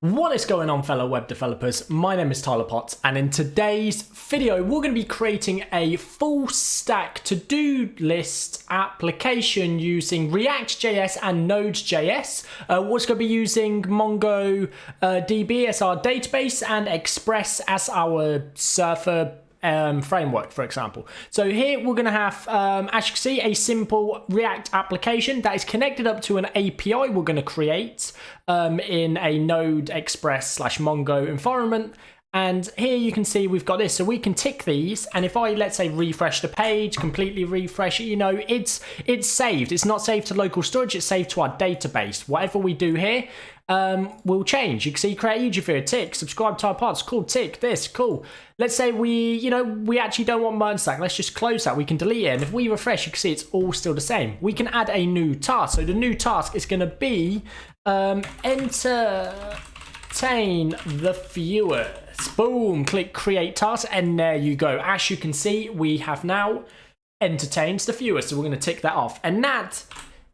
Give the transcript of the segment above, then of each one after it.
What is going on, fellow web developers? My name is Tyler Potts, and in today's video we're going to be creating a full stack to-do list application using React.js and Node.js. We're going to be using Mongo DB as our database and Express as our server framework, for example. So here we're going to have, as you can see, a simple React application that is connected up to an API we're going to create in a Node Express / Mongo environment. And here you can see we've got this, so we can tick these, and if I, let's say, refresh the page, completely refresh it, you know, it's saved. It's not saved to local storage, it's saved to our database. Whatever we do here will change. You can see create user tick, subscribe to our pods, cool, tick this, cool. Let's say we actually don't want MERN Stack. Let's just close that. We can delete it, and if we refresh, you can see it's all still the same. We can add a new task. So the new task is going to be entertain the viewers. Boom, click create task, and there you go. As you can see, we have now entertained the viewers, so we're going to tick that off. And that,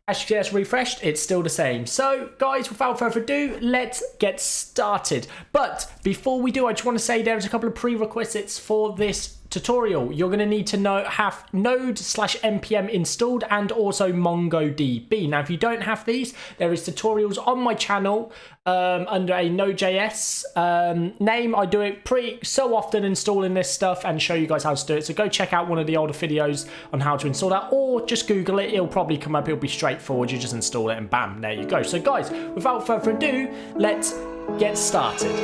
as you can see, refreshed, it's still the same. So guys, without further ado, let's get started. But before we do, I just want to say there's a couple of prerequisites for this tutorial. You're going to need to have node/npm installed and also MongoDB. Now, if you don't have these, there is tutorials on my channel under a Node.js name. I do it so often installing this stuff and show you guys how to do it. So go check out one of the older videos on how to install that, or just Google it. It'll probably come up. It'll be straightforward. You just install it and bam, there you go. So guys, without further ado, let's get started.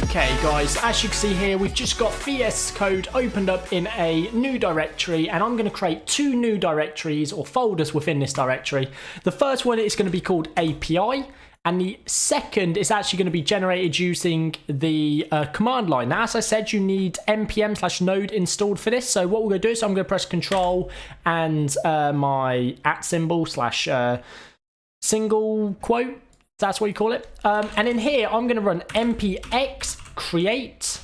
Okay guys, as you can see here, we've just got VS Code opened up in a new directory, and I'm going to create two new directories or folders within this directory. The first one is going to be called API, and the second is actually going to be generated using the command line. Now, as I said, you need npm/node installed for this. So what we're going to do is I'm going to press Control and my @ single quote. That's what you call it. And in here, I'm going to run npx create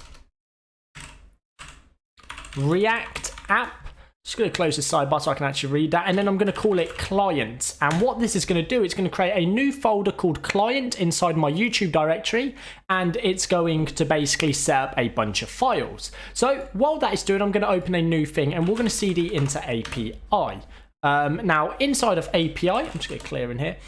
React app. Just going to close this sidebar so I can actually read that. And then I'm going to call it client. And what this is going to do, it's going to create a new folder called client inside my YouTube directory. And it's going to basically set up a bunch of files. So while that is doing, I'm going to open a new thing, and we're going to cd into API. Now, inside of API, I'm just going to clear in here.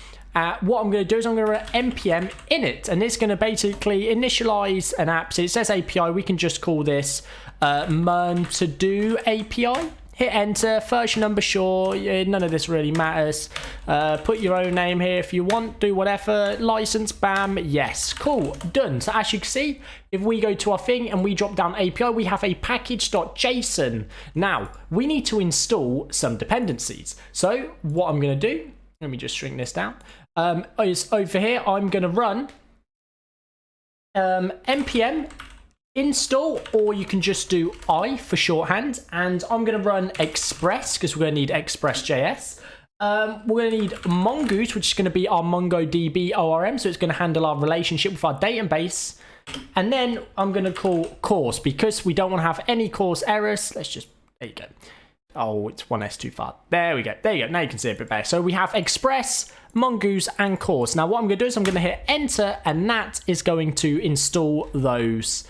What I'm going to do is I'm going to run npm init, and it's going to basically initialize an app. So it says API, we can just call this MERN to do API. Hit enter, version number, sure, none of this really matters. Put your own name here if you want, do whatever, license, bam, yes, cool, done. So as you can see, if we go to our thing and we drop down API, we have a package.json. Now, we need to install some dependencies. So what I'm going to do, let me just shrink this down, is over here, I'm going to run npm install, or you can just do I for shorthand, and I'm going to run Express because we're going to need Express.js. We're going to need Mongoose, which is going to be our MongoDB ORM, so it's going to handle our relationship with our database. And then I'm going to call course because we don't want to have any course errors. Let's just, there you go. Oh, it's one S too far. There we go. There you go. Now you can see it a bit better. So we have Express, Mongoose, and course. Now what I'm going to do is I'm going to hit enter, and that is going to install those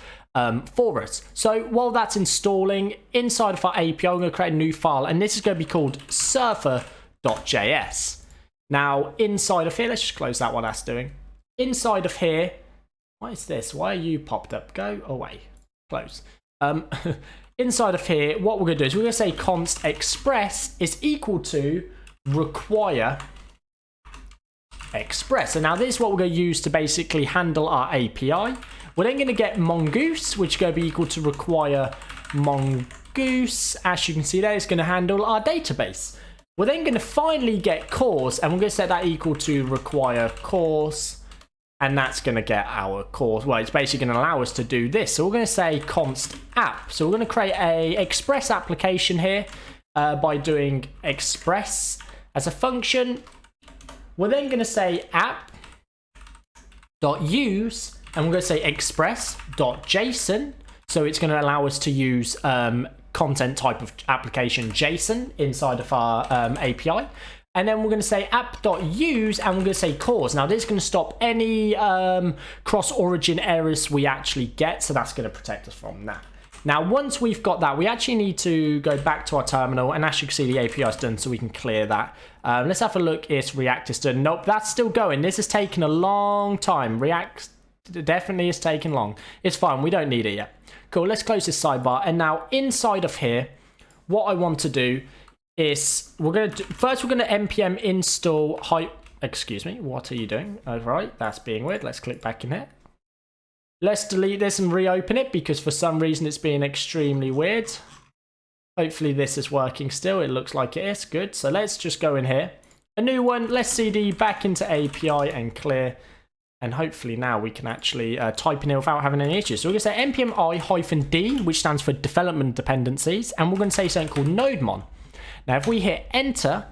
for us. So while that's installing, inside of our API, I'm going to create a new file, and this is going to be called server.js. Now, inside of here, let's just close that while that's doing. Inside of here, what is this? Why are you popped up? Go away. Close. Inside of here, what we're going to do is we're going to say const express is equal to require express. And now this is what we're going to use to basically handle our API. We're then going to get mongoose, which is going to be equal to require mongoose. As you can see there, it's going to handle our database. We're then going to finally get course, and we're going to set that equal to require course and that's going to get our course. Well, it's basically going to allow us to do this. So we're going to say const app. So we're going to create a express application here by doing express as a function. We're then going to say app.use, and we're going to say express.json. So it's going to allow us to use content type of application JSON inside of our API. And then we're going to say app.use, and we're going to say cause. Now this is going to stop any cross-origin errors we actually get. So that's going to protect us from that. Now, once we've got that, we actually need to go back to our terminal, and as you can see, the API is done, so we can clear that. Let's have a look if React is done. Nope, that's still going. This has taken a long time. React definitely is taking long. It's fine, we don't need it yet. Cool, let's close this sidebar. And now inside of here, what I want to do is we're going to npm install excuse me, what are you doing? Oh, right, that's being weird. Let's click back in here. Let's delete this and reopen it because for some reason it's being extremely weird. Hopefully this is working still. It looks like it is. Good. So let's just go in here. A new one. Let's cd back into API and clear. And hopefully now we can actually type in here without having any issues. So we're going to say npm i-d, which stands for development dependencies. And we're going to say something called NodeMon. Now if we hit enter,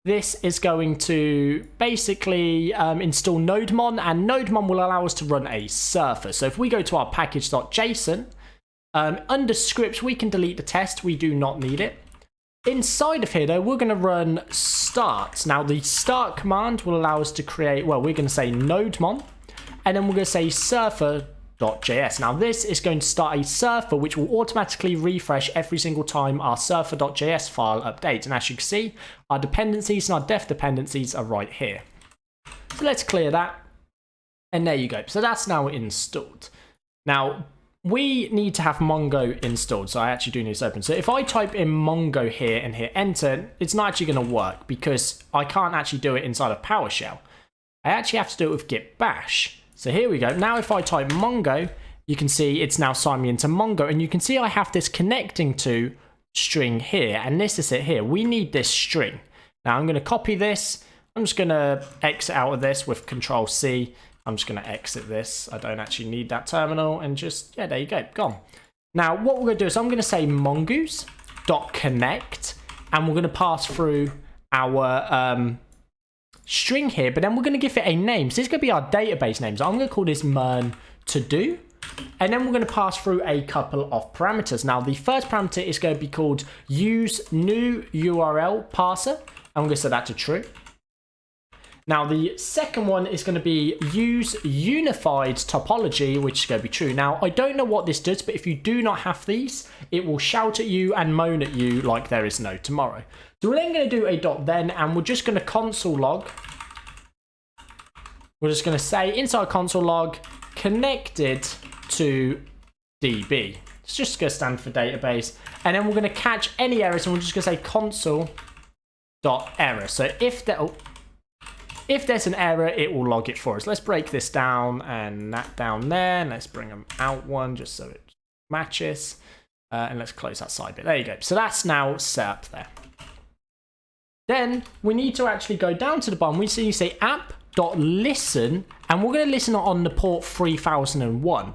this is going to basically install NodeMon, and NodeMon will allow us to run a surfer. So if we go to our package.json, under scripts, we can delete the test. We do not need it. Inside of here, though, we're going to run start. Now, the start command will allow us to create, well, we're going to say NodeMon, and then we're going to say surfer.js. Now, this is going to start a surfer, which will automatically refresh every single time our surfer.js file updates. And as you can see, our dependencies and our def dependencies are right here. So let's clear that. And there you go. So that's now installed. Now, we need to have Mongo installed. So I actually do need this open. So if I type in Mongo here and hit enter, it's not actually going to work because I can't actually do it inside of PowerShell. I actually have to do it with git bash. So here we go. Now if I type Mongo, you can see it's now signed me into Mongo. And you can see I have this connecting to string here. And this is it here. We need this string. Now I'm going to copy this. I'm just going to exit out of this with Control C. I'm just going to exit this. I don't actually need that terminal. And just, yeah, there you go. Gone. Now what we're going to do is I'm going to say mongoose.connect. And we're going to pass through our string here, but then we're going to give it a name. So this is going to be our database name. So I'm going to call this MERN Todo, and then we're going to pass through a couple of parameters. Now the first parameter is going to be called use new URL parser. I'm going to set that to true. Now the second one is going to be use unified topology, which is going to be true. Now I don't know what this does, but if you do not have these, it will shout at you and moan at you like there is no tomorrow. So we're then going to do a dot then, and we're just going to console log. We're just going to say inside console log connected to DB. It's just going to stand for database. And then we're going to catch any errors, and we're just going to say console.error. So if there's an error, it will log it for us. Let's break this down and that down there. And let's bring them out one just so it matches. And let's close that side bit. There you go. So that's now set up there. Then we need to actually go down to the bottom. We see you say app.listen, and we're going to listen on the port 3001.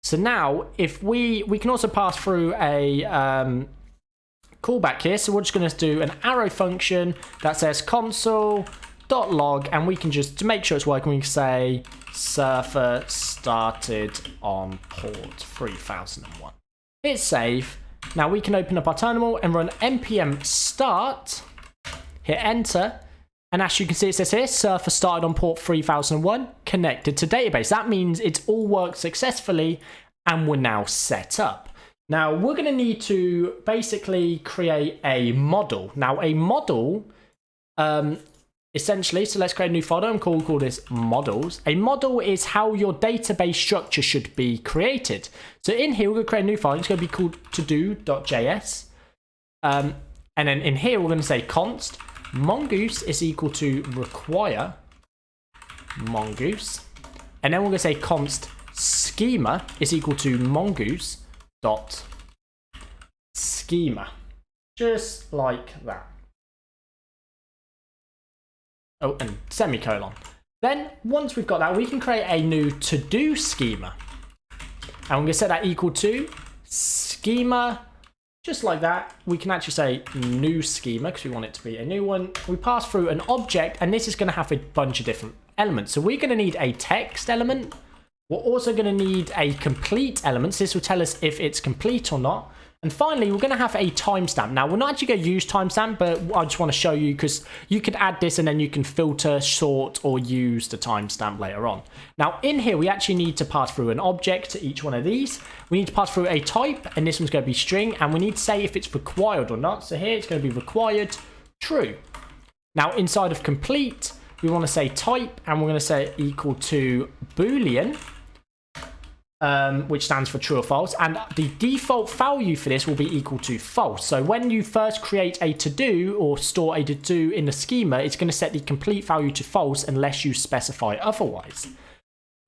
So now if we can also pass through a callback here. So we're just going to do an arrow function that says console.log, and we can just, to make sure it's working, we can say surfer started on port 3001. Hit save. Now we can open up our terminal and run npm start. Hit enter, and as you can see, it says here, surfer started on port 3001, connected to database. That means it's all worked successfully, and we're now set up. Now, we're going to need to basically create a model. Now, a model, essentially, so let's create a new folder and call this models. A model is how your database structure should be created. So in here, we're going to create a new file. It's going to be called todo.js. And then in here, we're going to say const mongoose is equal to require mongoose, and then we're going to say const schema is equal to mongoose dot schema, just like that. Oh, and semicolon. Then once we've got that, we can create a new to-do schema. And we're going to set that equal to schema, just like that. We can actually say new schema because we want it to be a new one. We pass through an object, and this is going to have a bunch of different elements. So we're going to need a text element. We're also going to need a complete element. So this will tell us if it's complete or not. And finally, we're going to have a timestamp. Now, we're not actually going to use timestamp, but I just want to show you because you can add this and then you can filter, sort, or use the timestamp later on. Now, in here, we actually need to pass through an object to each one of these. We need to pass through a type, and this one's going to be string, and we need to say if it's required or not. So here, it's going to be required true. Now, inside of complete, we want to say type, and we're going to say equal to Boolean. Which stands for true or false, and the default value for this will be equal to false. So when you first create a to-do or store a to-do in the schema, it's going to set the complete value to false unless you specify otherwise.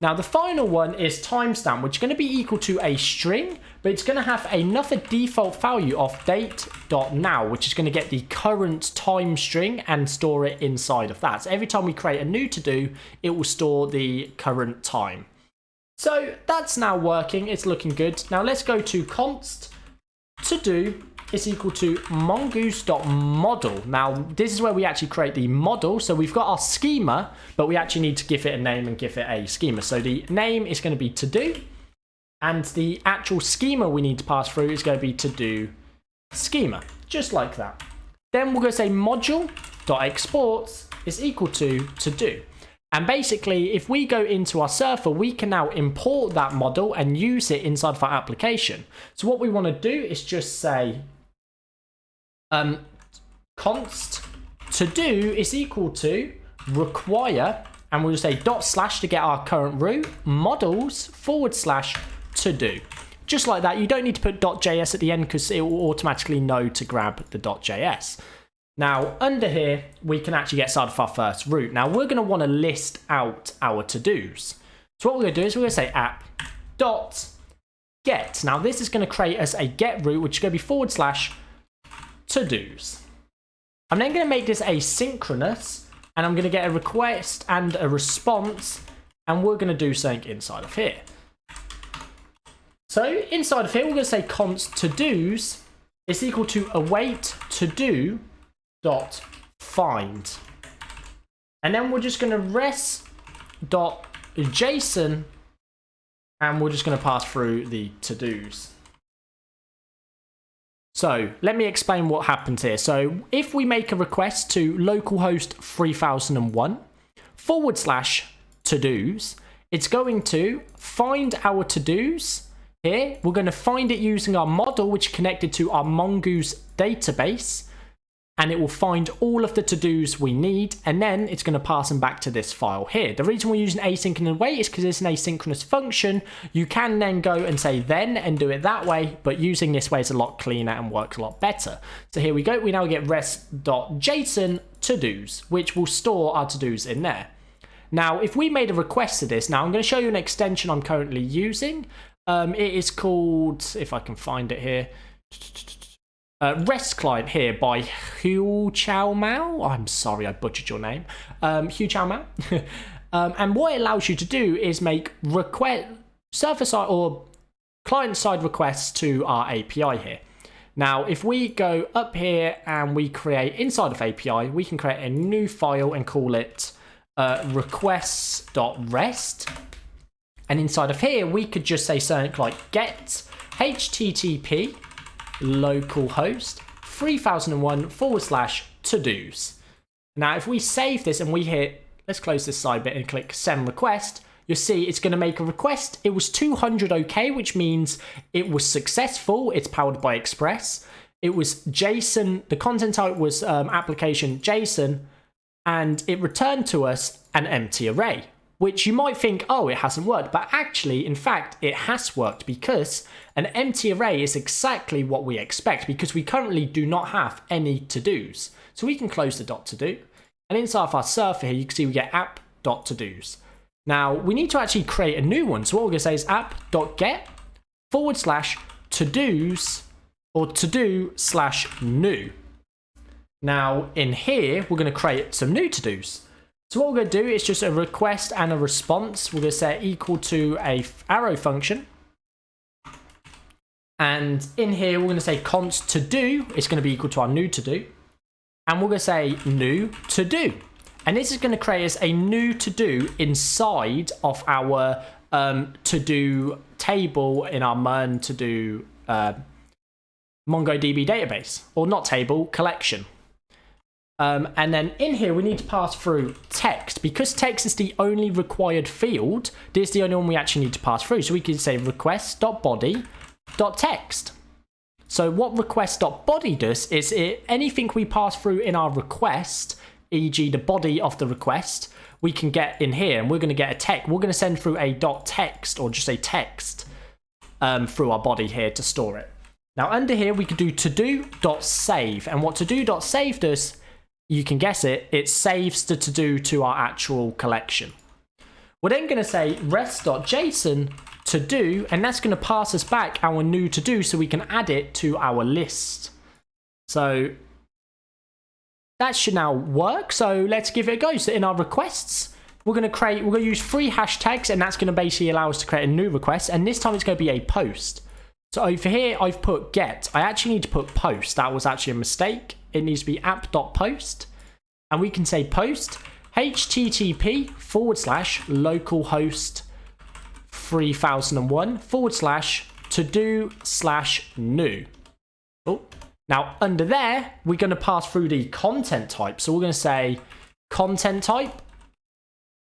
Now the final one is timestamp, which is going to be equal to a string, but it's going to have another default value of date.now, which is going to get the current time string and store it inside of that. So every time we create a new to-do, it will store the current time. So that's now working, it's looking good. Now let's go to const to-do is equal to mongoose.model. Now this is where we actually create the model. So we've got our schema, but we actually need to give it a name and give it a schema. So the name is going to be to-do, and the actual schema we need to pass through is going to be to-do schema, just like that. Then we're going to say module.exports is equal to to-do. And basically, if we go into our server, we can now import that model and use it inside of our application. So what we want to do is just say const to-do is equal to require, and we'll say // to get our current root, models / to-do. Just like that. You don't need to put .js at the end because it will automatically know to grab the .js. Now, under here, we can actually get started with our first root. Now, we're going to want to list out our to-dos. So what we're going to do is we're going to say app.get. Now, this is going to create us a get root, which is going to be / to-dos. I'm then going to make this asynchronous, and I'm going to get a request and a response, and we're going to do something inside of here. So, inside of here, we're going to say const to-dos is equal to await to-do .find, and then we're just going to res.json, and we're just going to pass through the to-dos. So let me explain what happens here. So if we make a request to localhost 3001 / to-dos, it's going to find our to-dos here. We're going to find it using our model, which is connected to our Mongoose database, and it will find all of the to-dos we need, and then it's going to pass them back to this file here. The reason we're using async and await is because it's an asynchronous function. You can then go and say then and do it that way, but using this way is a lot cleaner and works a lot better. So here we go. We now get res.json to-dos, which will store our to-dos in there. Now, if we made a request to this, now I'm going to show you an extension I'm currently using. It is called, if I can find it here, REST client here by Hugh Chow Mao. I'm sorry, I butchered your name. Hugh Chow Mao. And what it allows you to do is make server-side or client-side requests to our API here. Now, if we go up here and we create inside of API, we can create a new file and call it requests.rest. And inside of here, we could just say something like get HTTP localhost 3001 / to-dos. Now, if we save this and we hit, let's close this side bit and click send request, you'll see it's going to make a request. It was 200 OK, which means it was successful. It's powered by Express. It was JSON. The content type was application JSON, and it returned to us an empty array, which you might think, oh, it hasn't worked. But actually, in fact, it has worked, because an empty array is exactly what we expect, because we currently do not have any to-dos. So we can close the .to-do. And inside of our server here, you can see we get app.todos. Now, we need to actually create a new one. So what we're going to say is app.get / to-dos or to-do / new. Now, in here, we're going to create some new to-dos. So what we're going to do is just a request and a response. We're going to set equal to a arrow function. And in here, we're going to say const to do is going to be equal to our new to do. And we're going to say new to do. And this is going to create us a new to do inside of our to do table in our MERN to do MongoDB database, or not table, collection. And then in here, we need to pass through text. Because text is the only required field, this is the only one we actually need to pass through. So we can say request.body.text. So what request.body does is anything we pass through in our request, e.g. the body of the request, we can get in here, and we're going to get a text. We're going to send through a .text, or just a text, through our body here to store it. Now under here, we could do todo.save. And what todo.save does, you can guess it, it saves the to-do to our actual collection. We're then going to say rest.json to do, and that's going to pass us back our new to do so we can add it to our list. So that should now work. So let's give it a go. So in our requests, we're going to use 3 hashtags, and that's going to basically allow us to create a new request. And this time it's going to be a post. So over here, I've put get. I actually need to put post. That was actually a mistake. It needs to be app.post. And we can say post http:/localhost 3001/to-do/new. Oh. Now under there, we're going to pass through the content type. So we're going to say content type.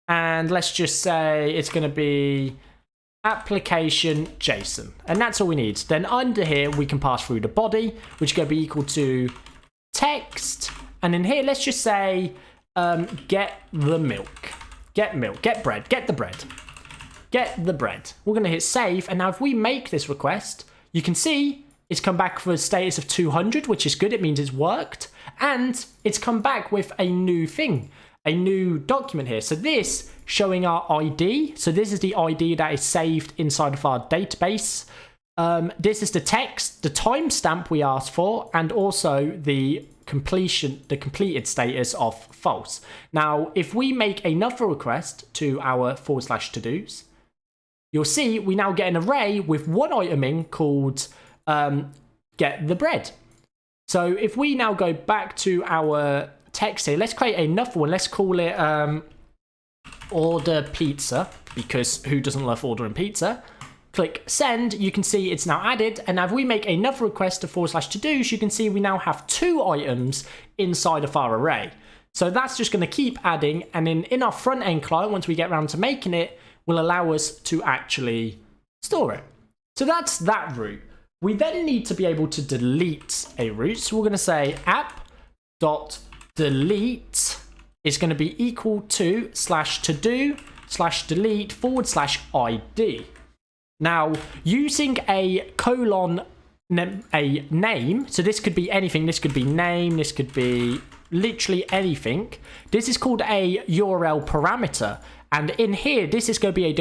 And let's just say it's going to be application JSON. And that's all we need. Then under here, we can pass through the body, which is going to be equal to text. And in here, let's just say get the milk. Get milk. Get bread. Get the bread. Get the bread. We're going to hit save. And now if we make this request, you can see it's come back for a status of 200, which is good. It means it's worked. And it's come back with a new thing, a new document here. So this showing our ID. So this is the ID that is saved inside of our database. This is the text, the timestamp we asked for, and also the completed status of false. Now, if we make another request to our /to-dos, you'll see we now get an array with one item in called get the bread. So if we now go back to our text here, let's create another one. Let's call it order pizza, because who doesn't love ordering pizza? Click send, you can see it's now added. And now if we make another request to /to-dos, you can see we now have 2 items inside of our array. So that's just going to keep adding. And in our front end client, once we get around to making it, will allow us to actually store it. So that's that route. We then need to be able to delete a route. So we're going to say app.delete is going to be equal to /to-do/delete/id. Now, using a colon, a name, so this could be anything. This could be name. This could be literally anything. This is called a URL parameter. And in here, this is going to be a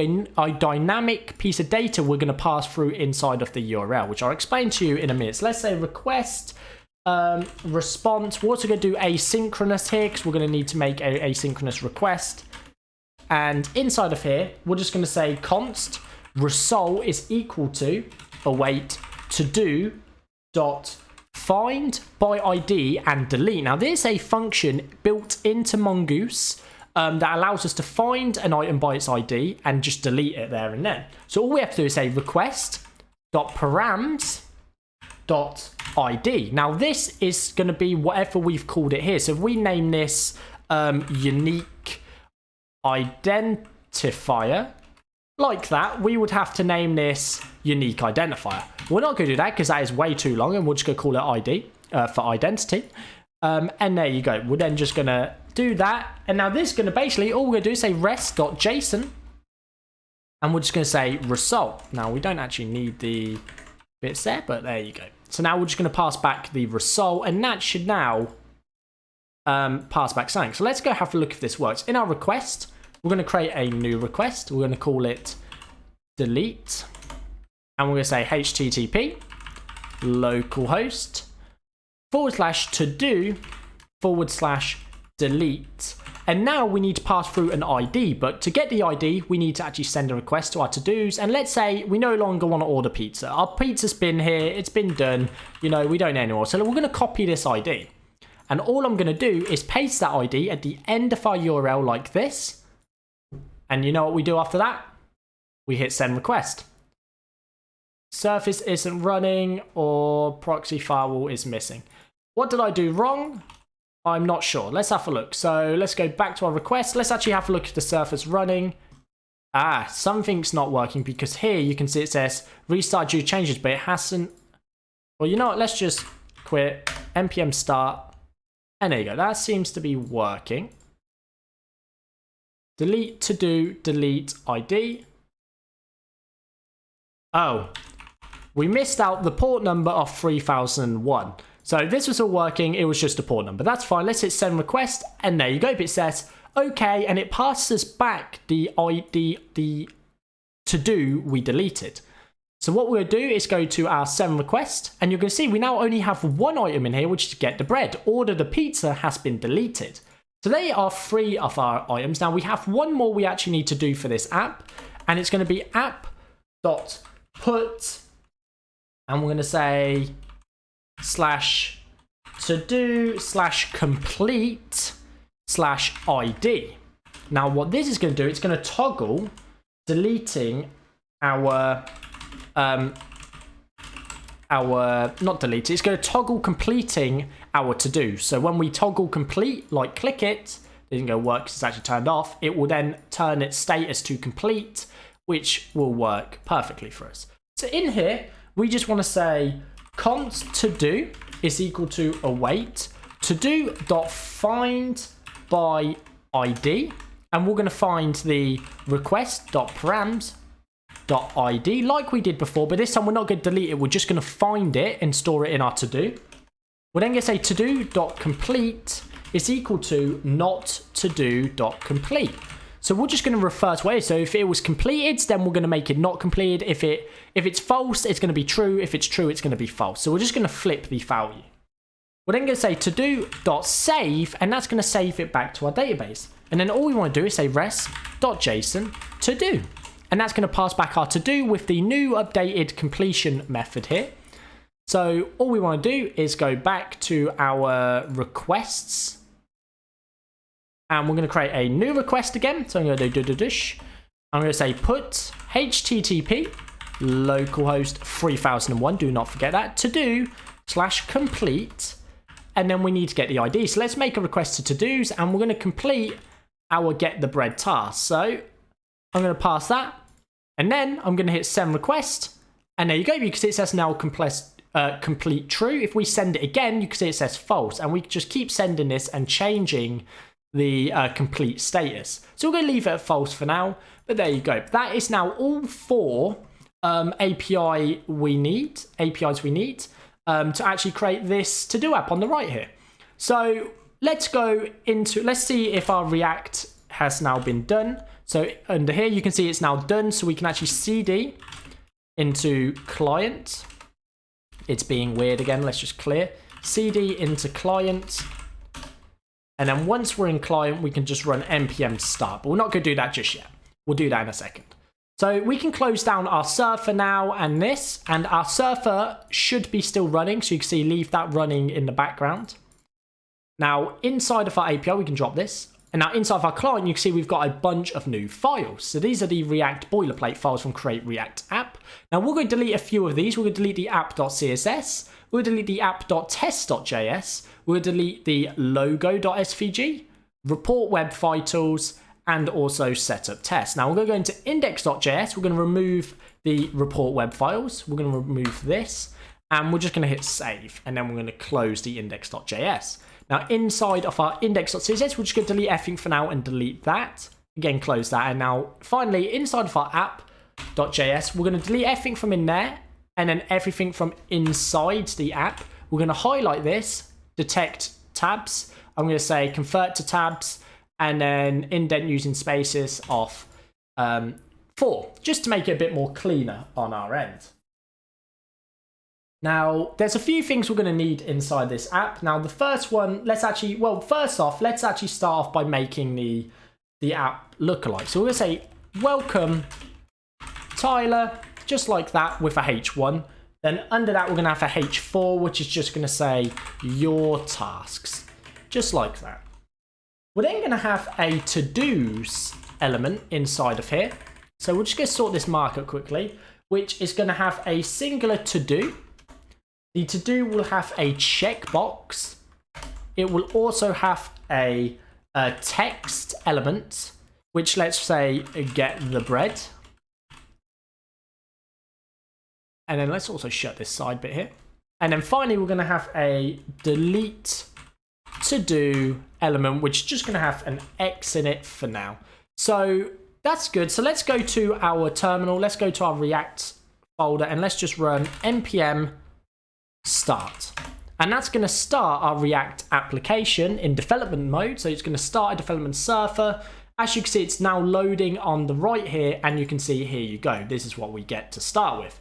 dynamic piece of data we're going to pass through inside of the URL, which I'll explain to you in a minute. So let's say request, response. We're also going to do asynchronous here because we're going to need to make an asynchronous request. And inside of here, we're just going to say const result is equal to await to do dot find by ID and delete. Now, there's a function built into Mongoose that allows us to find an item by its ID and just delete it there and then. So all we have to do is say request.params.id. Now this is going to be whatever we've called it here. So if we name this unique identifier like that, we would have to name this unique identifier. We're not going to do that because that is way too long, and we're just going to call it ID for identity. And there you go. We're then just going to do that. And now this is going to basically, all we're going to do is say rest.json. And we're just going to say result. Now, we don't actually need the bits there, but there you go. So now we're just going to pass back the result. And that should now pass back something. So let's go have a look if this works. In our request, we're going to create a new request. We're going to call it delete. And we're going to say http localhost /to-do/delete. And now we need to pass through an ID, but to get the ID, we need to actually send a request to our to-dos. And let's say we no longer want to order pizza. Our pizza's been here, it's been done, you know, we don't know anymore. So we're going to copy this ID. And all I'm going to do is paste that ID at the end of our URL like this. And you know what we do after that? We hit send request. Surface isn't running or proxy firewall is missing. What did I do wrong? I'm not sure. Let's have a look. So let's go back to our request. Let's actually have a look at the Surface running. Something's not working because here you can see it says restart due to changes, but it hasn't. Well, you know what? Let's just quit npm start. And there you go. That seems to be working. Delete to do, delete ID. Oh, we missed out the port number of 3001. So this was all working, it was just a port number. That's fine, let's hit send request, and there you go. It says, okay, and it passes back the ID, the to-do we deleted. So what we'll do is go to our send request, and you're going to see we now only have one item in here, which is get the bread. Order the pizza has been deleted. So they are 3 of our items. Now we have one more we actually need to do for this app, and it's going to be app.put, and we're going to say /to-do/complete/ID. Now what this is going to do, it's going to toggle deleting our not delete it, it's going to toggle completing our to-do. So when we toggle complete, like click it isn't going to work because it's actually turned off, it will then turn its status to complete, which will work perfectly for us. So in here we just want to say const to-do is equal to await to-do.find by ID, and we're going to find the request.params.id like we did before, but this time we're not going to delete it, we're just going to find it and store it in our to-do. We're then going to say to-do.complete is equal to not to-do.complete. So we're just going to refer to it. So if it was completed, then we're going to make it not completed. If it's false, it's going to be true. If it's true, it's going to be false. So we're just going to flip the value. We're then going to say to-do.save, and that's going to save it back to our database. And then all we want to do is say res.json to-do. And that's going to pass back our to-do with the new updated completion method here. So all we want to do is go back to our requests. And we're going to create a new request again. So I'm going to do I'm going to say put http localhost 3001. Do not forget that. To-do/complete. And then we need to get the ID. So let's make a request to to-dos, and we're going to complete our get the bread task. So I'm going to pass that. And then I'm going to hit send request. And there you go. Because it says now complete true. If we send it again, you can see it says false. And we just keep sending this and changing the complete status. So we're going to leave it at false for now, but there you go. That is now all 4 APIs we need to actually create this to-do app on the right here. So let's see if our React has now been done. So under here, you can see it's now done. So we can actually CD into client. It's being weird again. Let's just clear. CD into client. And then once we're in client, we can just run npm start. But we're not going to do that just yet. We'll do that in a second. So we can close down our surfer now and this. And our surfer should be still running. So you can see leave that running in the background. Now, inside of our API, we can drop this. And now inside of our client, you can see we've got a bunch of new files. So these are the React boilerplate files from Create React App. Now we're going to delete a few of these. We're going to delete the app.css. We're going to delete the app.test.js. We're going to delete the logo.svg, report web vitals, and also setup test. Now we're going to go into index.js. We're going to remove the report web files. We're going to remove this, and we're just going to hit save. And then we're going to close the index.js. Now inside of our index.css, we're just going to delete everything for now and delete that. Again, close that. And now finally, inside of our app.js, we're going to delete everything from in there and then everything from inside the app. We're going to highlight this, detect tabs. I'm going to say convert to tabs and then indent using spaces of 4, just to make it a bit more cleaner on our end. Now, there's a few things we're going to need inside this app. Now, the first one, first off, let's actually start off by making the app look alike. So we're going to say, welcome, Tyler, just like that with a H1. Then under that, we're going to have a H4, which is just going to say your tasks, just like that. We're then going to have a to-dos element inside of here. So we're just going to sort this markup quickly, which is going to have a singular to-do. The to-do will have a checkbox. It will also have a text element, which let's say get the bread. And then let's also shut this side bit here. And then finally, we're going to have a delete to-do element, which is just going to have an X in it for now. So that's good. So let's go to our terminal. Let's go to our React folder and let's just run npm start. And that's going to start our React application in development mode. So it's going to start a development server. As you can see, it's now loading on the right here. And you can see, here you go. This is what we get to start with.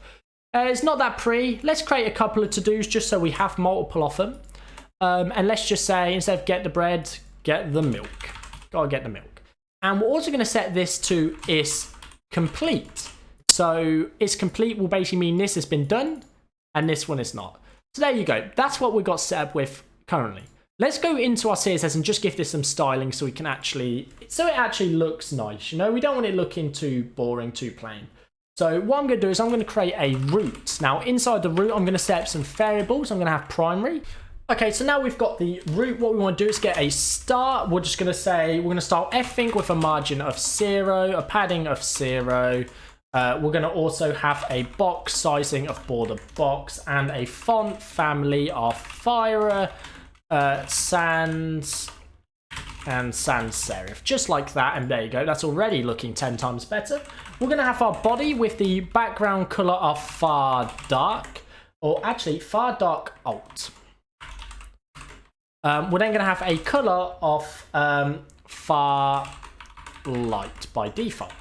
It's not that pretty. Let's create a couple of to-dos just so we have multiple of them. And let's just say, instead of get the bread, get the milk. Gotta get the milk. And we're also going to set this to is complete. So is complete will basically mean this has been done and this one is not. So there you go. That's what we've got set up with currently. Let's go into our CSS and just give this some styling so we can so it actually looks nice. You know, we don't want it looking too boring, too plain. So what I'm going to do is I'm going to create a root. Now inside the root, I'm going to set up some variables. I'm going to have primary. Okay, so now we've got the root. What we want to do is get a start. We're just going to say, we're going to start everything with a margin of 0, a padding of 0. We're going to also have a box sizing of border box and a font family of Fire, Sans, and sans serif, just like that. And there you go. That's already looking 10 times better. We're going to have our body with the background color of far dark, or actually far dark alt. We're then going to have a color of far light by default.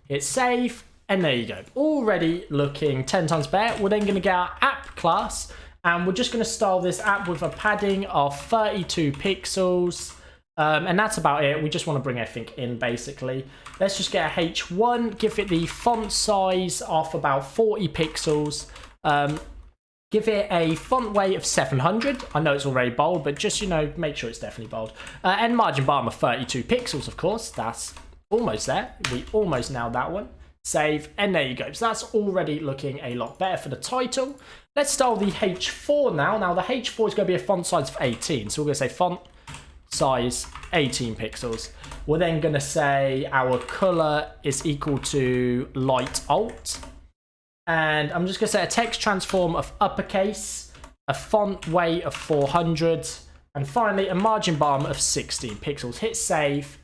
Hit save, and there you go. Already looking 10 times better. We're then going to get our app class, and we're just going to style this app with a padding of 32 pixels. And that's about it. We just want to bring everything in, basically. Let's just get a H1, give it the font size of about 40 pixels. Give it a font weight of 700. I know it's already bold, but just, you know, make sure it's definitely bold. And margin bottom of 32 pixels, of course. That's almost there. We almost nailed that one. Save, and there you go. So that's already looking a lot better for the title. Let's style the H4 now. Now, the H4 is going to be a font size of 18. So we're going to say font size 18 pixels. We're then going to say our color is equal to light alt. And I'm just going to say a text transform of uppercase, a font weight of 400, and finally a margin bottom of 16 pixels. Hit save.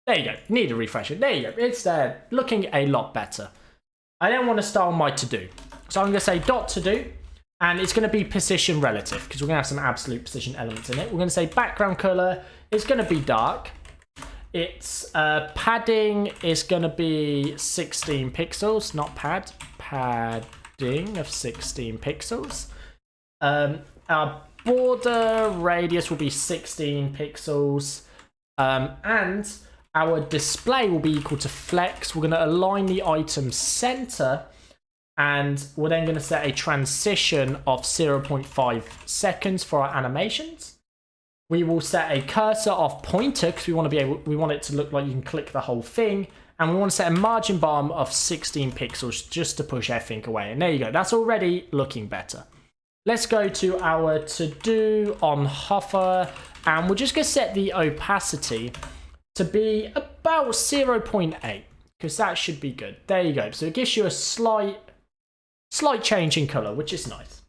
There you go. Need a refresher. There you go. It's there. Looking a lot better. I then want to style my to-do. So I'm going to say dot to-do. And it's going to be position relative because we're going to have some absolute position elements in it. We're going to say background color is going to be dark. Its padding is going to be 16 pixels, not padding of 16 pixels. Our border radius will be 16 pixels. And our display will be equal to flex. We're going to align the item center. And we're then going to set a transition of 0.5 seconds for our animations. We will set a cursor of pointer because we want it to look like you can click the whole thing. And we want to set a margin bottom of 16 pixels just to push everything away. And there you go. That's already looking better. Let's go to our to-do on hover. And we're just going to set the opacity to be about 0.8 because that should be good. There you go. So it gives you a slight change in color, which is nice.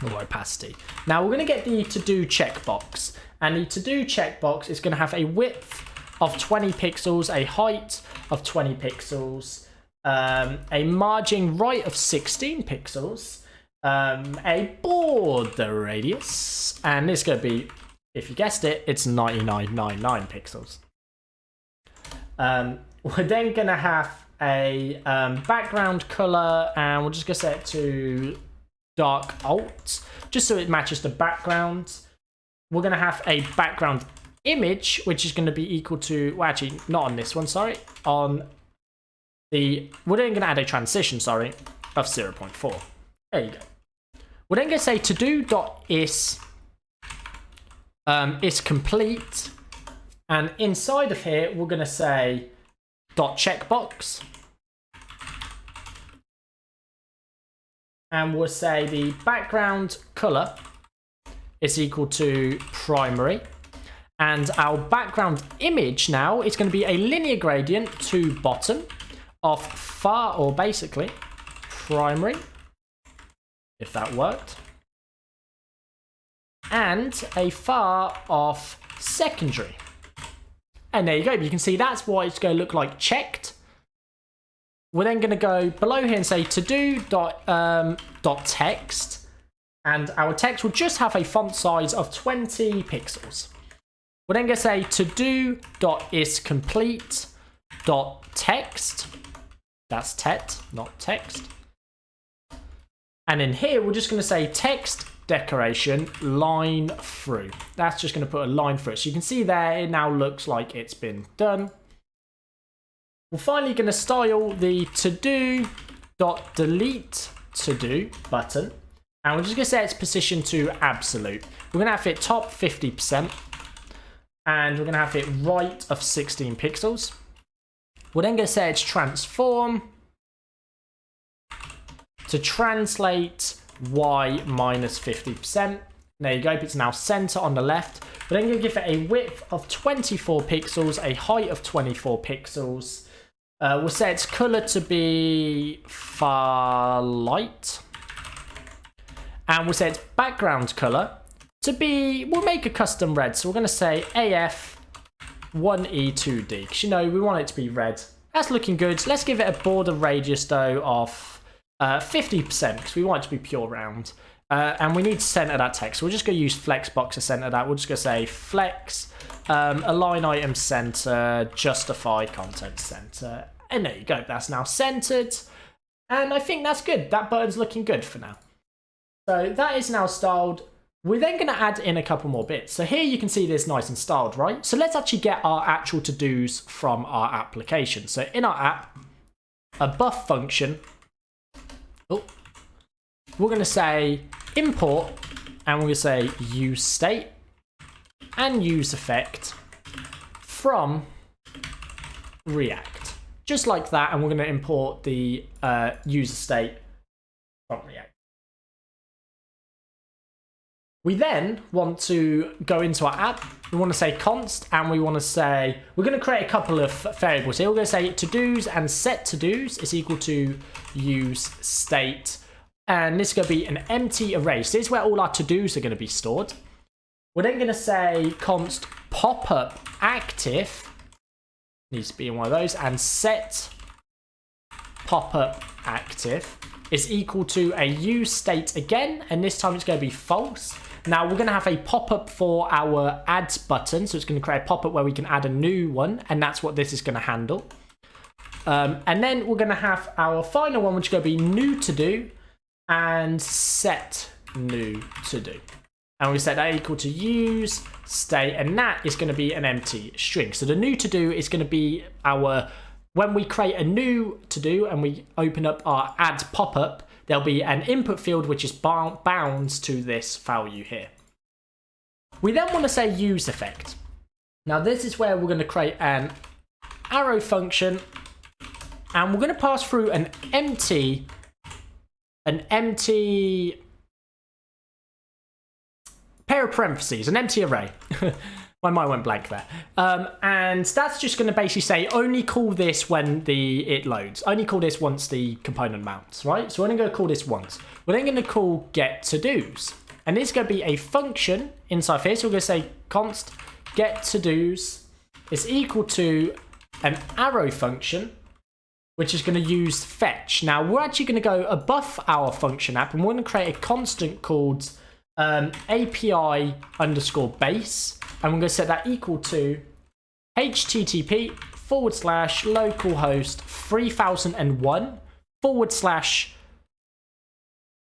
Or opacity. Now we're going to get the to-do checkbox. And the to-do checkbox is going to have a width of 20 pixels, a height of 20 pixels, a margin right of 16 pixels, a border radius, and it's going to be, if you guessed it, it's 99.99 pixels. We're then going to have a background color, and we're just going to set it to dark alt, just so it matches the background. We're going to have a background image, which is going to be equal to, well, actually, not on this one, sorry. On the, we're then going to add a transition, sorry, of 0.4. There you go. We're then going to say todo.is is complete. And inside of here, we're going to say .checkbox. And we'll say the background color is equal to primary. And our background image now is going to be a linear gradient to bottom of far, or basically primary, if that worked. And a far of secondary. And there you go. You can see that's what it's going to look like checked. We're then going to go below here and say todo.text. And our text will just have a font size of 20 pixels. We're then going to say todo.isComplete.text. That's tet, not text. And in here, we're just going to say text decoration line through. That's just going to put a line through it. So you can see there, it now looks like it's been done. We're finally going to style the todo.delete to-do button. And we're just going to set its position to absolute. We're going to have it top 50%. And we're going to have it right of 16 pixels. We're then going to set its transform to translate y minus 50%. There you go, it's now center on the left. We're then going to give it a width of 24 pixels, a height of 24 pixels. We'll set its color to be far light. And we'll set its background color to be, we'll make a custom red. So we're going to say AF1E2D, because you know, we want it to be red. That's looking good. Let's give it a border radius though of 50%, because we want it to be pure round. And we need to center that text. So we're just going to use flexbox to center that. We're just going to say flex, align item center, justify content center. And there you go. That's now centered. And I think that's good. That button's looking good for now. So that is now styled. We're then going to add in a couple more bits. So here you can see this nice and styled, right? So let's actually get our actual to-dos from our application. So in our app, a buff function, we're going to say import, and we're going to say use state and use effect from React. Just like that, and we're going to import the user state from React. We then want to go into our app. We want to say const, and we want to say, we're going to create a couple of variables here. We're going to say to-dos and set to-dos is equal to use state. And this is going to be an empty array. So this is where all our to-dos are going to be stored. We're then going to say const popup active, needs to be in one of those, and set popup active is equal to a use state again, and this time it's going to be false. Now we're going to have a pop-up for our add button, so it's going to create a pop-up where we can add a new one, and that's what this is going to handle. And then we're going to have our final one, which is going to be new to do and set new to do. And we set that equal to use state, and that is going to be an empty string. So the new to do is going to be our, when we create a new to do and we open up our add pop-up, there'll be an input field which is bounds to this value here. We then want to say use effect. Now this is where we're going to create an arrow function, and we're going to pass through an empty pair of parentheses, an empty array. My mind went blank there. And that's just going to basically say only call this when it loads. Only call this once the component mounts, right? So we're only going to call this once. We're then going to call get to-dos. And this is going to be a function inside here. So we're going to say const get to-dos is equal to an arrow function, which is going to use fetch. Now we're actually going to go above our function app, and we're going to create a constant called API underscore base, and we're going to set that equal to HTTP /localhost 3001 /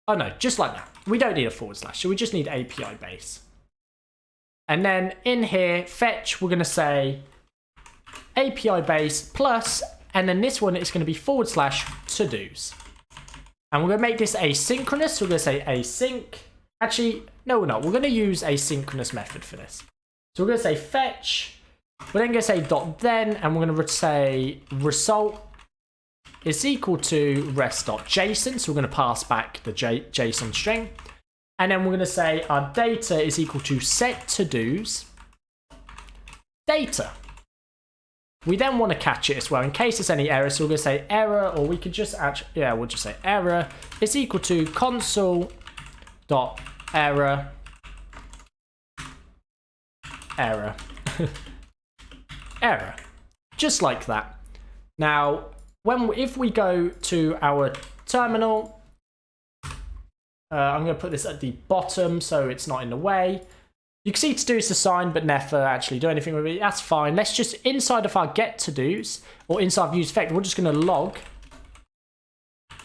oh no, just like that. We don't need a / so we just need API base. And then in here, fetch, we're going to say API base plus, and then this one is going to be / to-dos. And we're going to make this asynchronous. So we're going to say async. Actually, no, we're not. We're going to use a synchronous method for this. So we're going to say fetch. We're then going to say .then, and we're going to say result is equal to rest.json. So we're going to pass back the JSON string. And then we're going to say our data is equal to set to-dos data. We then want to catch it as well in case there's any error. So we're going to say error, or we could just actually, yeah, we'll just say error is equal to console.error error. Error. Just like that. Now, if we go to our terminal, I'm going to put this at the bottom so it's not in the way. You can see to-dos assigned, but never actually do anything with it. That's fine. Let's just, inside of our get to-dos, or inside of use effect, we're just going to log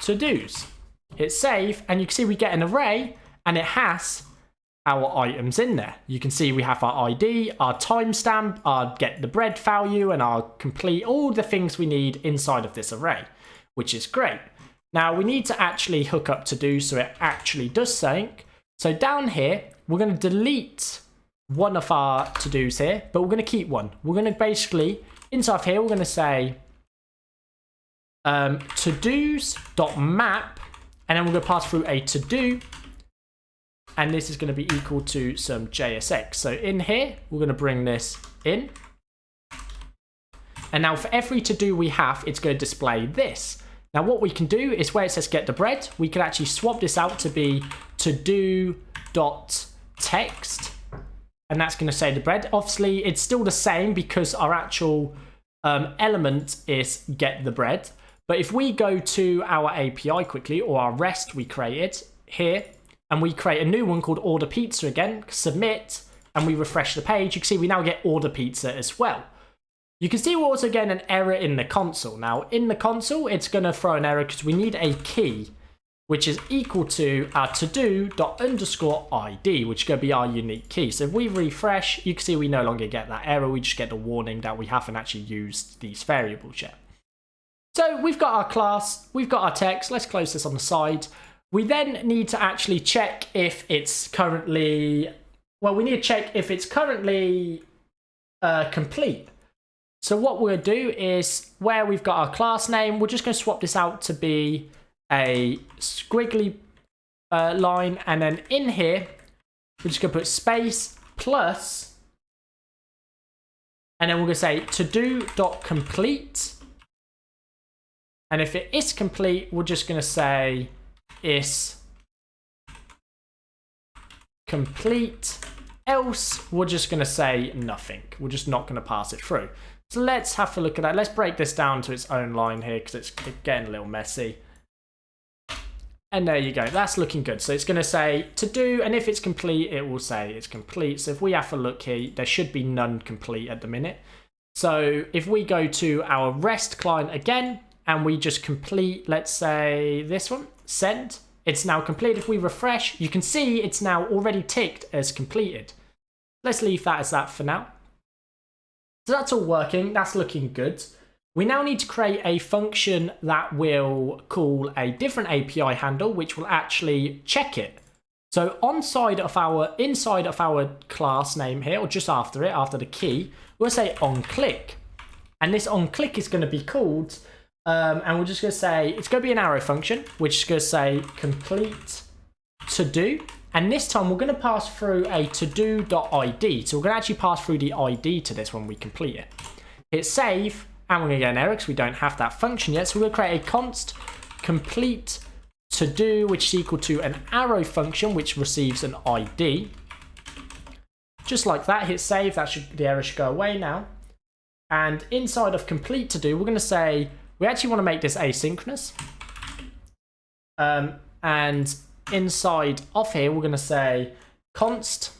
to-dos. Hit save, and you can see we get an array, and it has our items in there. You can see we have our ID, our timestamp, our get the bread value, and our complete, all the things we need inside of this array, which is great. Now we need to actually hook up to-do so it actually does something. So down here, we're going to delete one of our to-dos here, but we're going to keep one. We're going to basically, inside of here, we're going to say to-dos.map, and then we're going to pass through a to-do, and this is going to be equal to some JSX. So in here, we're going to bring this in. And now for every to-do we have, it's going to display this. Now what we can do is where it says get the bread, we can actually swap this out to be to-do.text. And that's going to say the bread. Obviously, it's still the same because our actual element is get the bread. But if we go to our API quickly, or our REST we created here, and we create a new one called order pizza again, submit, and we refresh the page, you can see we now get order pizza as well. You can see we're also getting an error in the console. Now, in the console, it's going to throw an error because we need a key, which is equal to our to-do._ID, which is going to be our unique key. So if we refresh, you can see we no longer get that error. We just get the warning that we haven't actually used these variables yet. So we've got our class, we've got our text. Let's close this on the side. We then need to actually check if it's currently, well, we need to check if it's currently complete. So what we'll do is where we've got our class name, we're just going to swap this out to be a squiggly line. And then in here, we're just going to put space plus, and then we're going to say to-do.complete. And if it is complete, we're just going to say is complete. Else, we're just going to say nothing. We're just not going to pass it through. So let's have a look at that. Let's break this down to its own line here because it's getting a little messy. And there you go. That's looking good. So it's going to say to do, and if it's complete, it will say it's complete. So if we have a look here, there should be none complete at the minute. So if we go to our REST client again, and we just complete, let's say this one, send, it's now complete. If we refresh, you can see it's now already ticked as completed. Let's leave that as that for now. So that's all working. That's looking good. We now need to create a function that will call a different API handle, which will actually check it. So inside of our class name here, or just after it, after the key, we'll say onClick. And this onClick is going to be called, and we're just going to say, it's going to be an arrow function, which is going to say complete to do. And this time we're going to pass through a to-do.id. So we're going to actually pass through the ID to this when we complete it. Hit save, and we're going to get an error because we don't have that function yet. So we're going to create a const complete to do, which is equal to an arrow function, which receives an ID. Just like that, hit save, the error should go away now. And inside of complete to do, we're going to say, we actually want to make this asynchronous. And inside of here, we're going to say const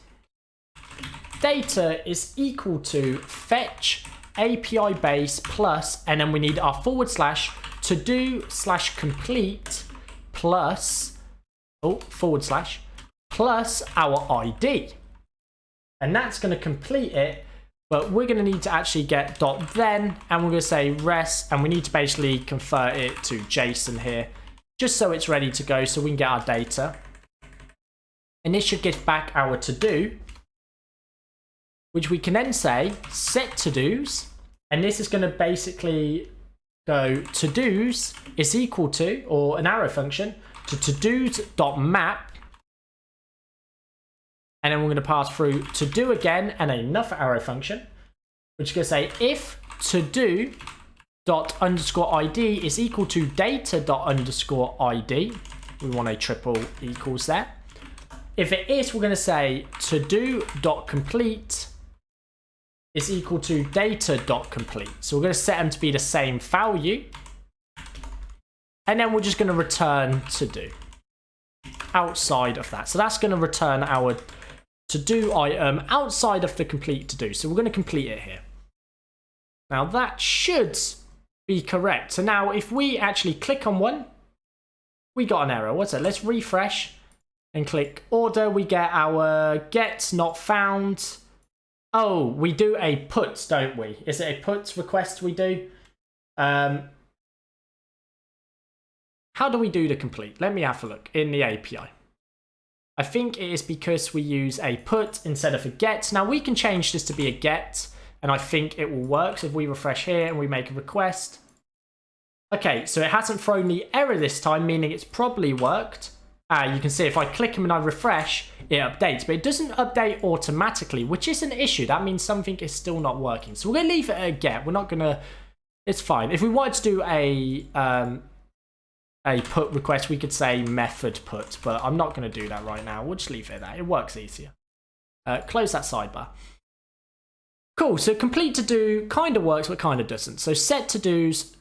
data is equal to fetch API base plus, and then we need our / to do / complete plus, / plus our ID. And that's going to complete it, but we're going to need to actually get .then, and we're going to say rest, and we need to basically convert it to JSON here, just so it's ready to go so we can get our data. And this should give back our to-do, which we can then say set to-dos, and this is going to basically go to-dos is equal to, or an arrow function, to to-dos.map, and then we're going to pass through to-do again and another arrow function, which is going to say if to-do._id is equal to data._id. We want a triple equals there. If it is, we're going to say to-do.complete is equal to data.complete. So we're going to set them to be the same value. And then we're just going to return to-do outside of that. So that's going to return our to-do item outside of the complete to-do. So we're going to complete it here. Now that should be correct. So now if we actually click on one, we got an error. What's it? Let's refresh and click order. We get our get not found. Oh, we do a put, don't we? Is it a put request we do? How do we do the complete? Let me have a look in the API. I think it is because we use a put instead of a get. Now we can change this to be a get, and I think it will work. So if we refresh here and we make a request. Okay, so it hasn't thrown the error this time, meaning it's probably worked. You can see if I click him and I refresh, it updates, but it doesn't update automatically, which is an issue. That means something is still not working. So we're going to leave it at a get. We're not going to, it's fine. If we wanted to do a put request, we could say method put, but I'm not going to do that right now. We'll just leave it at that. It works easier. Close that sidebar. Cool, so complete to do kind of works, but kind of doesn't. So set to do's,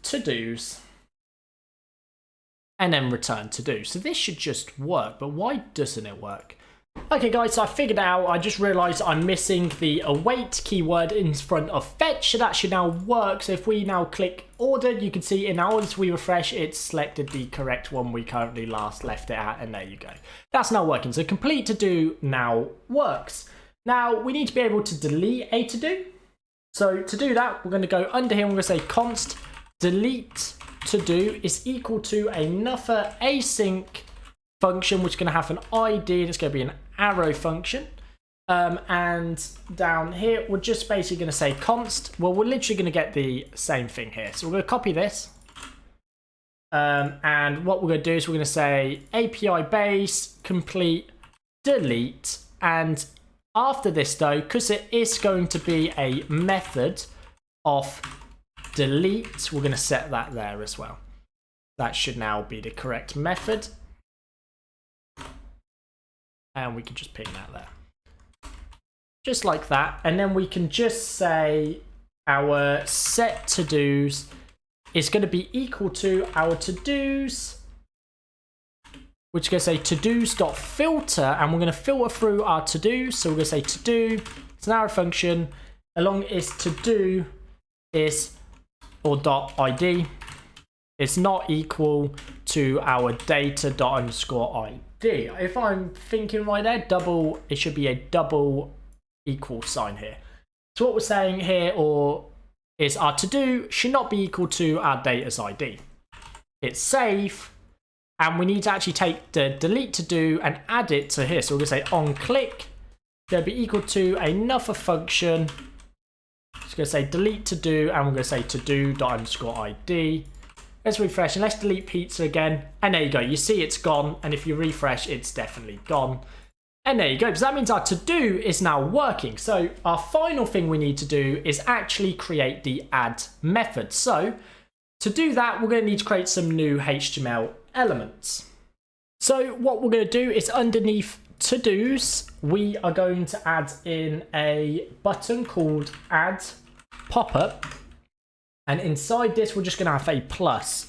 and then return to do. So this should just work, but why doesn't it work? Okay guys, so I figured out, I just realized I'm missing the await keyword in front of fetch, so that should now work. So if we now click ordered, you can see in ours we refresh, it's selected the correct one we currently last left it at, and there you go. That's now working. So complete to do now works. Now we need to be able to delete a to do. So to do that, we're going to go under here and we're going to say const delete to do is equal to another async function, which is going to have an ID, and it's going to be an arrow function. And down here, we're just basically going to say const. Well, we're literally going to get the same thing here. So we're going to copy this. And what we're going to do is we're going to say API base complete delete. And after this, though, because it is going to be a method of delete, we're going to set that there as well. That should now be the correct method. And we can just ping that there. Just like that. And then we can just say our set to-dos is going to be equal to our to-dos, which is going to say to-dos.filter, and we're going to filter through our to-dos. So we're going to say to-do, it's an arrow function, along is to-do is, or .id, it's not equal to our data._id. If I'm thinking right there, it should be a double equal sign here. So what we're saying here is our to-do should not be equal to our data's ID. It's safe, and we need to actually take the delete to do and add it to here. So we're going to say on click, going to be equal to another function. It's going to say delete to do, and we're going to say to do._id. Let's refresh and let's delete pizza again. And there you go. You see it's gone. And if you refresh, it's definitely gone. And there you go. So that means our to-do is now working. So our final thing we need to do is actually create the add method. So to do that, we're going to need to create some new HTML elements. So what we're going to do is underneath to-dos, we are going to add in a button called add pop-up. And inside this, we're just going to have a plus.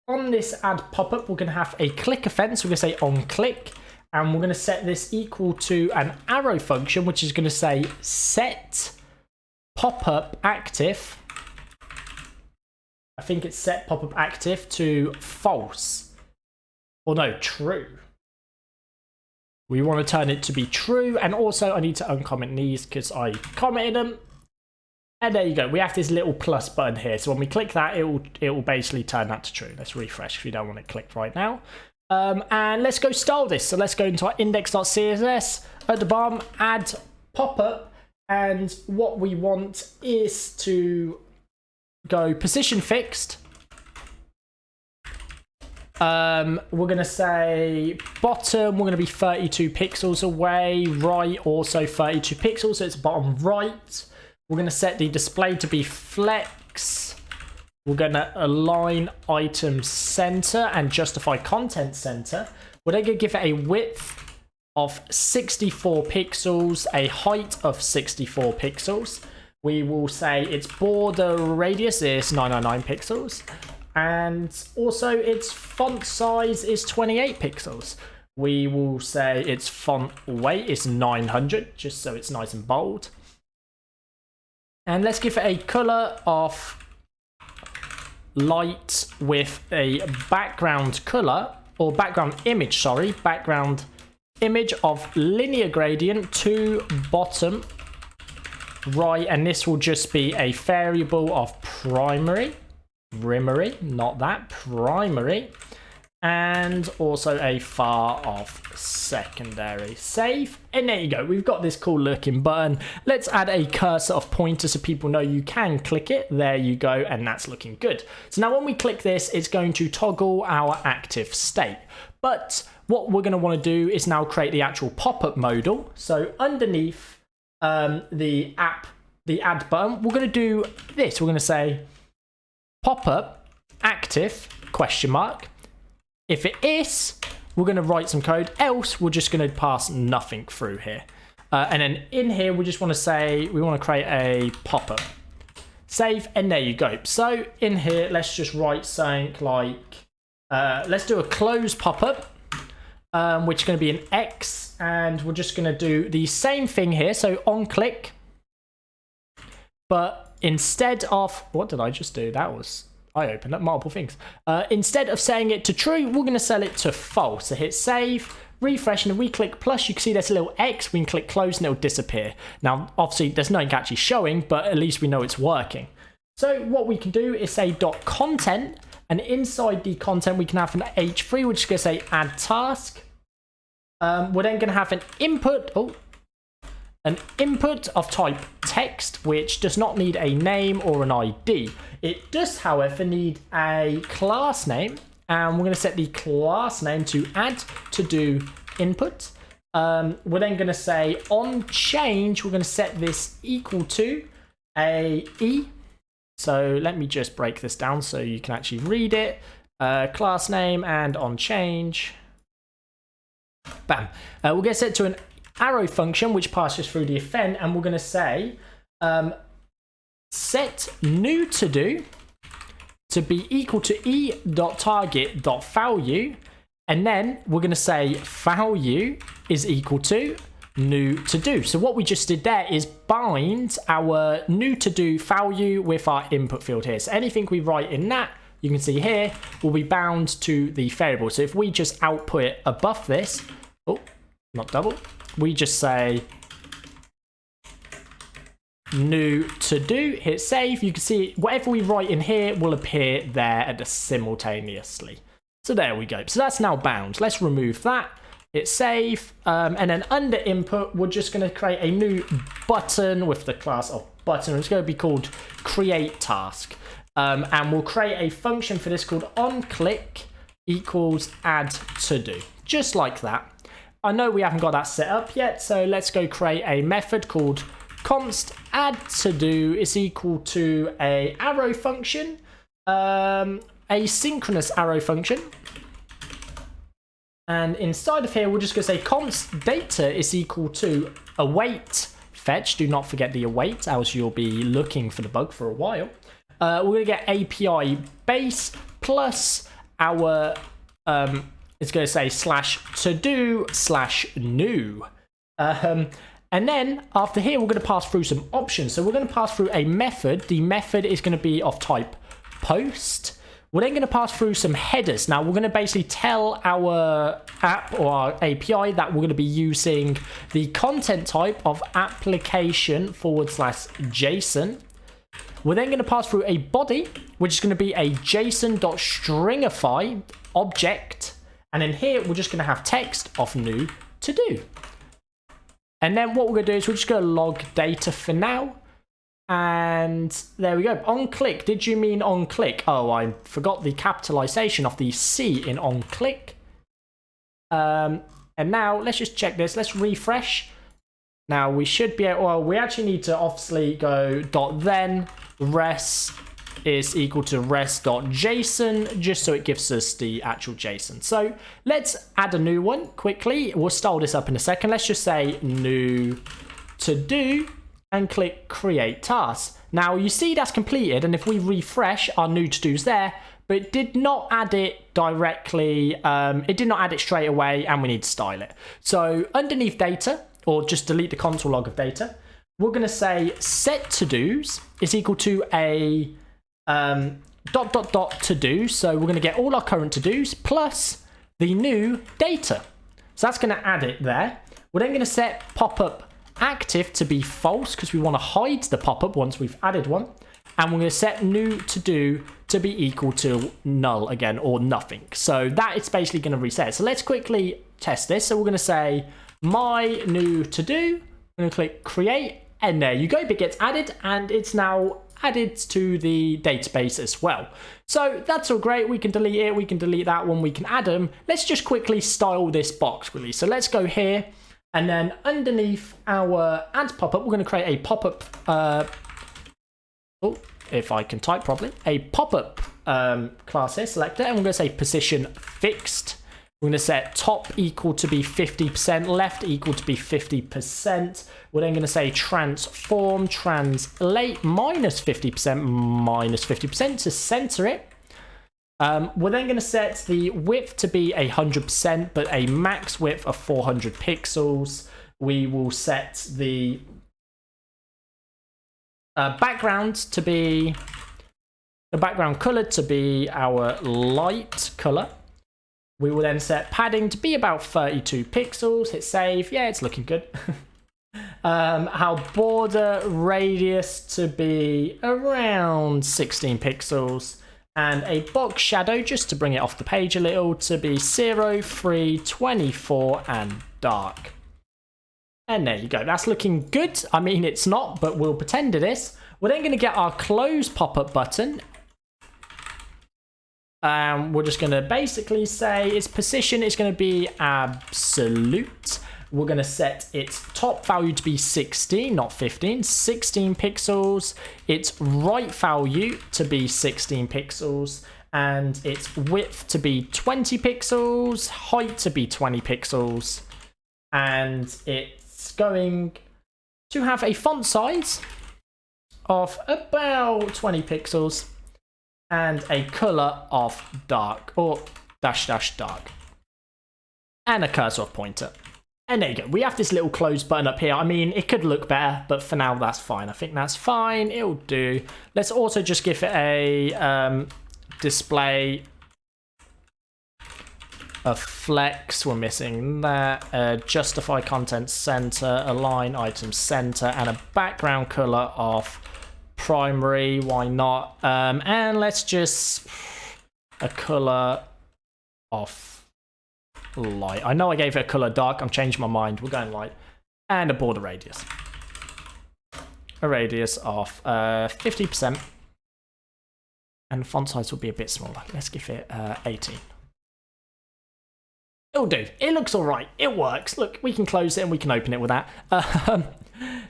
On this add pop-up, we're going to have a click event. So we're going to say on click. And we're going to set this equal to an arrow function, which is going to say set pop-up active. I think it's set pop-up active to false. Or no, true. We want to turn it to be true. And also I need to uncomment these because I commented them. And there you go. We have this little plus button here. So when we click that, it will basically turn that to true. Let's refresh if you don't want it clicked right now. And let's go style this. So let's go into our index.css. At the bottom, add pop-up. And what we want is to go position fixed. We're going to say bottom, we're going to be 32 pixels away. Right, also 32 pixels. So it's bottom right. We're going to set the display to be flex. We're going to align item center and justify content center. We're then going to give it a width of 64 pixels, a height of 64 pixels. We will say its border radius is 999 pixels. And also its font size is 28 pixels. We will say its font weight is 900, just so it's nice and bold. And let's give it a color of light with a background color, or background image, sorry, background image of linear gradient to bottom right. And this will just be a variable of primary, not that, primary. And also a var of secondary. Save, and there you go. We've got this cool looking button. Let's add a cursor of pointer so people know you can click it. There you go, and that's looking good. So now when we click this, it's going to toggle our active state. But what we're going to want to do is now create the actual pop-up modal. So underneath the add button, we're going to do this. We're going to say pop-up active question mark. If it is, we're going to write some code. Else, we're just going to pass nothing through here. And then in here, we just want to say, we want to create a pop-up. Save, and there you go. So in here, let's just write something like, let's do a close pop-up, which is going to be an X. And we're just going to do the same thing here. So on click. But instead of, what did I just do? That was... I opened up multiple things. Instead of saying it to true, we're going to set it to false. So hit save, refresh, and if we click plus, you can see there's a little X. We can click close and it'll disappear. Now, obviously, there's nothing actually showing, but at least we know it's working. So what we can do is say .content, and inside the content, we can have an H3, which is going to say add task. We're then going to have an input. An input of type text, which does not need a name or an ID. It does, however, need a class name, and we're going to set the class name to add to do input. We're then going to say on change, we're going to set this equal to a E. So let me just break this down so you can actually read it. Class name and on change. Bam. We're going to set it to an arrow function which passes through the event, and we're going to say set new to do to be equal to e.target.value, and then we're going to say value is equal to new to do. So what we just did there is bind our new to do value with our input field here. So anything we write in that, you can see here, will be bound to the variable. So if we just output it above this, not double, we just say new to do, hit save. You can see whatever we write in here will appear there simultaneously. So there we go. So that's now bound. Let's remove that, hit save, and then under input, we're just going to create a new button with the class of button. It's going to be called create task, and we'll create a function for this called onClick equals add to do, just like that. I know we haven't got that set up yet, so let's go create a method called const add to do is equal to a arrow function, a synchronous arrow function. And inside of here, we're just going to say const data is equal to await fetch. Do not forget the await, else you'll be looking for the bug for a while. We're going to get API base plus our it's going to say /to do/new. And then after here, we're going to pass through some options. So we're going to pass through a method. The method is going to be of type post. We're then going to pass through some headers. Now, we're going to basically tell our app or our API that we're going to be using the content type of application/JSON. We're then going to pass through a body, which is going to be a JSON.stringify object. And in here, we're just going to have text of new to do. And then what we're going to do is we're just going to log data for now. And there we go. On click. Did you mean on click? Oh, I forgot the capitalization of the C in on click. And now let's just check this. Let's refresh. Now we should be, well, we actually need to obviously go .then res is equal to res.json, just so it gives us the actual JSON. So let's add a new one quickly. We'll style this up in a second. Let's just say new to do and click create task. Now you see that's completed, and if we refresh, our new to do's there, but it did not add it directly. It did not add it straight away, and we need to style it. So underneath data, or just delete the console log of data, we're going to say set to do's is equal to a to do. So we're going to get all our current to do's plus the new data. So that's going to add it there. We're then going to set pop-up active to be false because we want to hide the pop-up once we've added one. And we're going to set new to do to be equal to null again, or nothing. So that is basically going to reset. So let's quickly test this. So we're going to say my new to do. I'm going to click create, and there you go. It gets added, and it's now added to the database as well. So that's all great. We can delete it. We can delete that one. We can add them. Let's just quickly style this box really. So let's go here, and then underneath our add pop-up, we're going to create a pop-up. If I can type properly, a pop-up class here, selector, and we're going to say position fixed. We're going to set top equal to be 50%, left equal to be 50%. We're then going to say transform, translate minus 50% to center it. We're then going to set the width to be 100%, but a max width of 400 pixels. We will set the background to be, the background color to be our light color. We will then set padding to be about 32 pixels. Hit save. Yeah, it's looking good. Our border radius to be around 16 pixels. And a box shadow, just to bring it off the page a little, to be 0, 3, 24, and dark. And there you go. That's looking good. I mean, it's not, but we'll pretend it is. We're then going to get our close pop-up button. We're just going to basically say its position is going to be absolute. We're going to set its top value to be 16, not 15, 16 pixels. Its right value to be 16 pixels. And its width to be 20 pixels, height to be 20 pixels. And it's going to have a font size of about 20 pixels. And a color of dark, or dash dark. And a cursor of pointer. And there you go. We have this little close button up here. I mean, it could look better, but for now, that's fine. I think that's fine. It'll do. Let's also just give it a display, a flex. We're missing that. Justify content center, align item center, and a background color of primary. Why not? And let's just a color of light. I know I gave it a color dark. I'm changing my mind. We're going light. And a border radius. A radius of 50%. And font size will be a bit smaller. Let's give it 18. It'll do. It looks all right. It works. Look, we can close it and we can open it with that.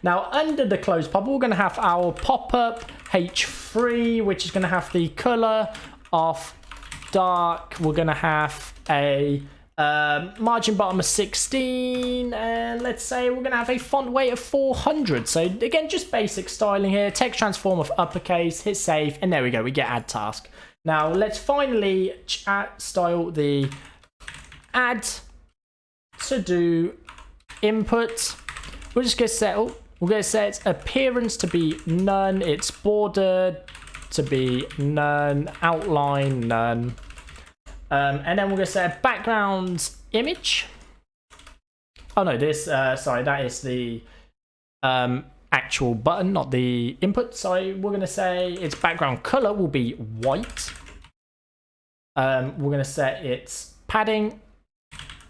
Now, under the close pop, we're going to have our pop-up H3, which is going to have the color of dark. We're going to have a margin bottom of 16. And let's say we're going to have a font weight of 400. So, again, just basic styling here. Text transform of uppercase. Hit save. And there we go. We get add task. Now, let's finally style the add to do input. we're just going to set, we're going to set its appearance to be none, its border to be none, outline none. And then we're going to set a background image. Oh no, this, sorry, that is the actual button, not the input. So we're going to say its background color will be white. We're going to set its padding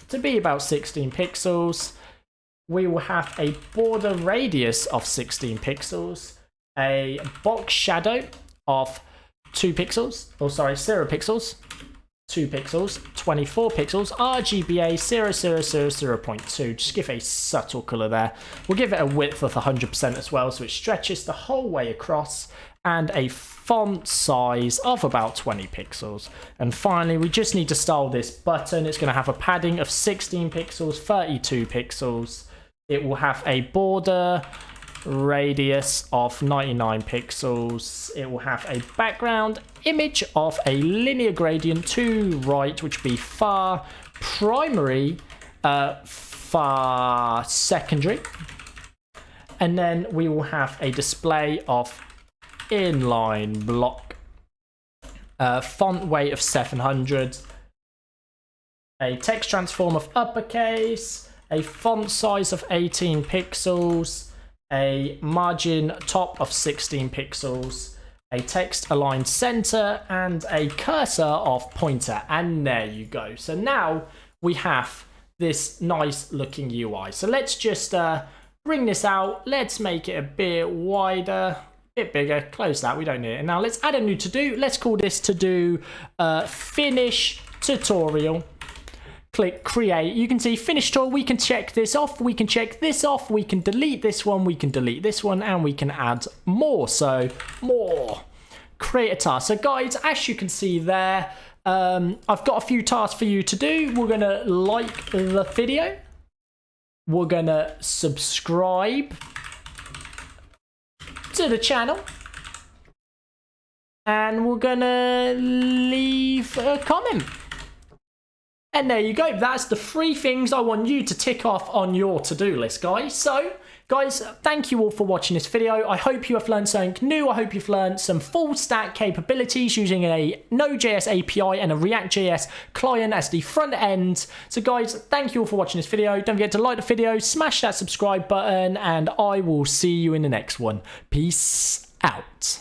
to be about 16 pixels. We will have a border radius of 16 pixels, a box shadow of 2 pixels, or sorry, 0 pixels, 2 pixels, 24 pixels, RGBA 0000.2, just give a subtle color there. We'll give it a width of 100% as well, so it stretches the whole way across, and a font size of about 20 pixels. And finally, we just need to style this button. It's going to have a padding of 16 pixels, 32 pixels. It will have a border radius of 99 pixels. It will have a background image of a linear gradient to right, which would be far primary, far secondary. And then we will have a display of inline block, font weight of 700, a text transform of uppercase, a font size of 18 pixels, a margin top of 16 pixels, a text aligned center, and a cursor of pointer. And there you go. So now we have this nice looking UI. So let's just bring this out. Let's make it a bit wider, a bit bigger, close that, we don't need it. And now let's add a new to-do. Let's call this to-do finish tutorial. Click create. You can see finish tutorial. We can check this off. We can check this off. We can delete this one. We can delete this one, and we can add more. So more. Create a task. So guys, as you can see there, I've got a few tasks for you to do. We're going to like the video. We're going to subscribe to the channel. And we're going to leave a comment. And there you go. That's the 3 things I want you to tick off on your to-do list, guys. So, guys, thank you all for watching this video. I hope you have learned something new. I hope you've learned some full stack capabilities using a NodeJS API and a React.js client as the front end. So, guys, thank you all for watching this video. Don't forget to like the video, smash that subscribe button, and I will see you in the next one. Peace out.